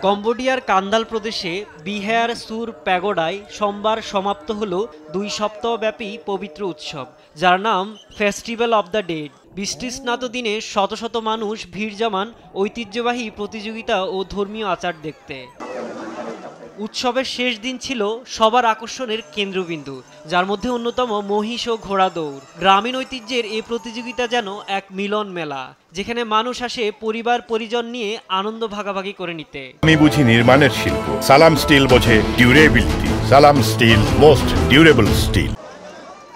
কম্বোডিয়ার কান্দাল প্রদেশে বিহার সুর প্যাগোডায় সোমবার সমাপ্ত হল 2 সপ্তাহব্যাপী পবিত্র উৎসব, যার নাম ফেস্টিভ্যাল অব দ্য ডেড। বৃষ্টি স্নাত দিনে শত শত মানুষ ভিড় জমান ঐতিহ্যবাহী প্রতিযোগিতা ও ধর্মীয় আচার দেখতে। উৎসবের শেষ দিন ছিল সবার আকর্ষণের কেন্দ্রবিন্দু, যার মধ্যে অন্যতম মহিষ ও ঘোড়া দৌড়। গ্রামীণ ঐতিহ্যের এই প্রতিযোগিতা যেন এক মিলন মেলা, যেখানে মানুষ আসে পরিবার পরিজন নিয়ে আনন্দ ভাগাভাগি করে নিতে। আমি বুঝি নির্মাণের শিল্প, সালাম স্টিল বোঝে ডিউরেবিলিটি। সালাম স্টিল, মোস্ট ডিউরেবল স্টিল।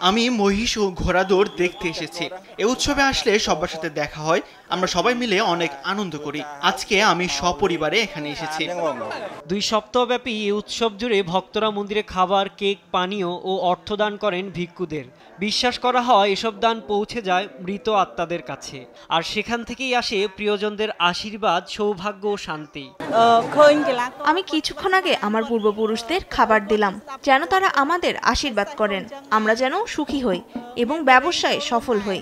আমি মহিষ ও ঘোড়া দৌড় দেখতে এসেছি। এই উৎসবে আসলে সবার সাথে দেখা হয়, আমরা সবাই মিলে অনেক আনন্দ করি। আজকে আমি সপরিবারে এখানে এসেছি। 2 সপ্তাহব্যাপী এই উৎসব জুড়ে ভক্তরা মন্দিরে খাবার, কেক, পানীয় ও অর্থদান করেন ভিক্ষুদের। বিশ্বাস করা হয় এসব দান পৌঁছে যায় মৃত আত্মাদের কাছে, আর সেখান থেকেই আসে প্রিয়জনদের আশীর্বাদ, সৌভাগ্য ও শান্তি। আমি কিছুক্ষণ আগে আমার পূর্বপুরুষদের খাবার দিলাম, যেন তারা আমাদের আশীর্বাদ করেন, আমরা যেন সুখী হই এবং ব্যবসায় সফল হই।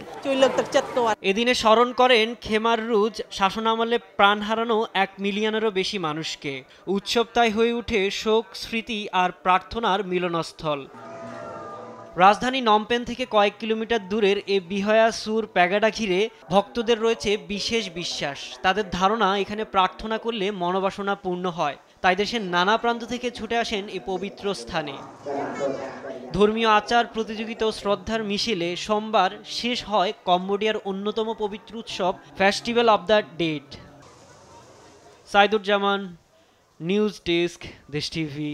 এদিনে স্মরণ করেন খেমার রুজ শাসনামলে প্রাণ হারানো 1 মিলিয়নেরও বেশি মানুষকে। উৎসব তাই হয়ে ওঠে শোক, স্মৃতি আর প্রার্থনার মিলনস্থল। রাজধানী নমপেন থেকে কয়েক কিলোমিটার দূরের এই বিহয়া সুর প্যাগাডা ঘিরে ভক্তদের রয়েছে বিশেষ বিশ্বাস। তাদের ধারণা এখানে প্রার্থনা করলে মনোবাসনা পূর্ণ হয়, তাই দেশের নানা প্রান্ত থেকে ছুটে আসেন এই পবিত্র স্থানে। ধর্মীয় আচার, প্রতিযোগিতা ও শ্রদ্ধার মিছিলে সোমবার শেষ হয় কম্বোডিয়ার অন্যতম পবিত্র উৎসব festival of the dead. Saiduzzaman, news desk, দেশ টিভি।